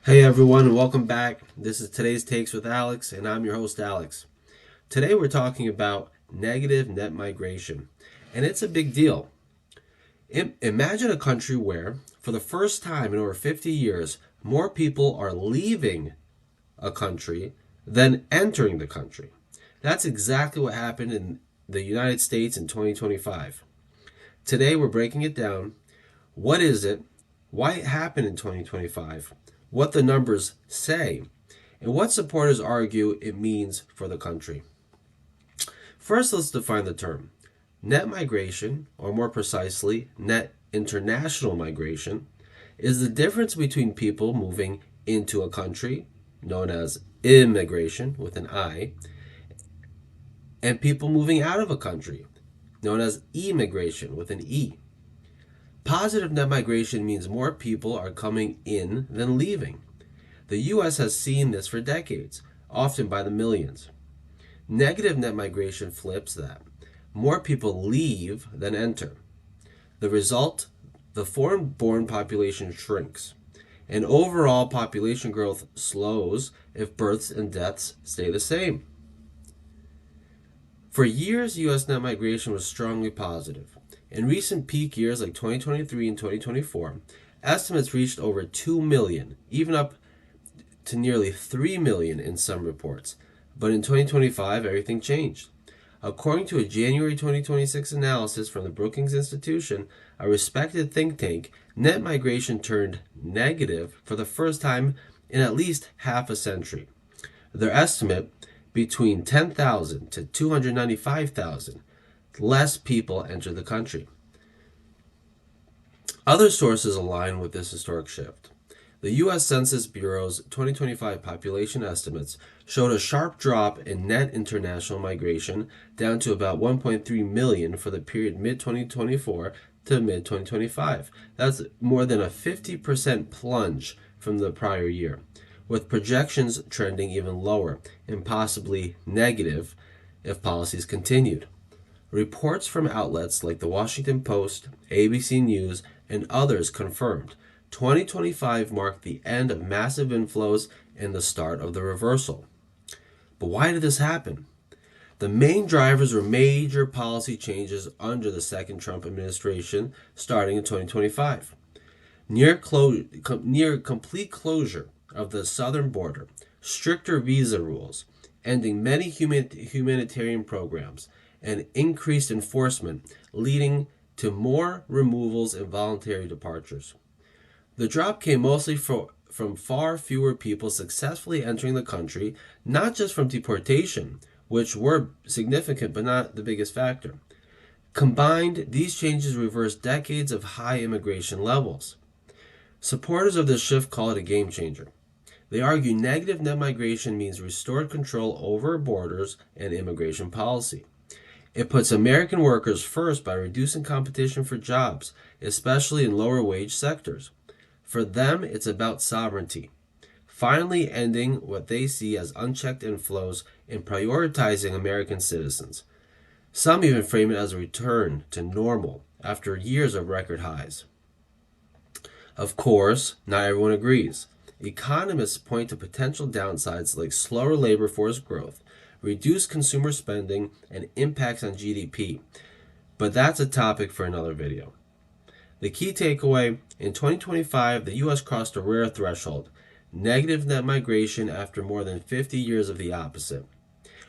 Hey everyone, and welcome back. This is today's Takes with Alex, and I'm your host, Alex. Today we're talking about negative net migration, and it's a big deal. Imagine a country where, for the first time in over 50 years, more people are leaving a country than entering the country. That's exactly what happened in the United States in 2025. Today we're breaking it down. What is it? Why it happened in 2025? What the numbers say? And what supporters argue it means for the country. First, let's define the term. Net migration, or more precisely, net international migration, is the difference between people moving into a country, known as immigration with an I, and people moving out of a country, known as immigration with an E. Positive net migration means more people are coming in than leaving. The U.S. has seen this for decades, often by the millions. Negative net migration flips that. More people leave than enter. The result? The foreign-born population shrinks, and overall population growth slows if births and deaths stay the same. For years, U.S. net migration was strongly positive. In recent peak years like 2023 and 2024, estimates reached over 2 million, even up to nearly 3 million in some reports. But in 2025, everything changed. According to a January 2026 analysis from the Brookings Institution, a respected think tank, net migration turned negative for the first time in at least half a century. Their estimate, between 10,000 to 295,000 less people entered the country. Other sources align with this historic shift. The U.S. Census Bureau's 2025 population estimates showed a sharp drop in net international migration down to about 1.3 million for the period mid-2024 to mid-2025. That's more than a 50% plunge from the prior year, with projections trending even lower and possibly negative if policies continued. Reports from outlets like the Washington Post, ABC News, and others confirmed 2025 marked the end of massive inflows and the start of the reversal. But why did this happen? The main drivers were major policy changes under the second Trump administration starting in 2025. Near complete closure of the southern border, stricter visa rules, ending many humanitarian programs, and increased enforcement leading to more removals and voluntary departures. The drop came mostly from far fewer people successfully entering the country, not just from deportation, which were significant but not the biggest factor. Combined, these changes reversed decades of high immigration levels. Supporters of this shift call it a game changer. They argue negative net migration means restored control over borders and immigration policy. It puts American workers first by reducing competition for jobs, especially in lower wage sectors. For them, it's about sovereignty, finally ending what they see as unchecked inflows and prioritizing American citizens. Some even frame it as a return to normal after years of record highs. Of course, not everyone agrees. Economists point to potential downsides like slower labor force growth, reduced consumer spending, and impacts on GDP. But that's a topic for another video. The key takeaway, in 2025, the U.S. crossed a rare threshold, negative net migration after more than 50 years of the opposite.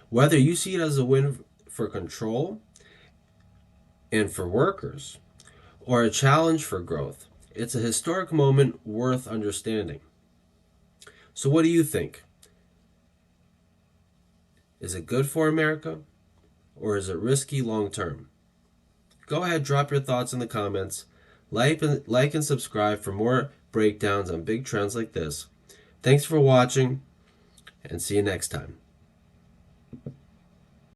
Whether you see it as a win for control and for workers, or a challenge for growth, it's a historic moment worth understanding. So what do you think? Is it good for America, or is it risky long term? Go ahead, drop your thoughts in the comments. Like and subscribe for more breakdowns on big trends like this. Thanks for watching, and see you next time.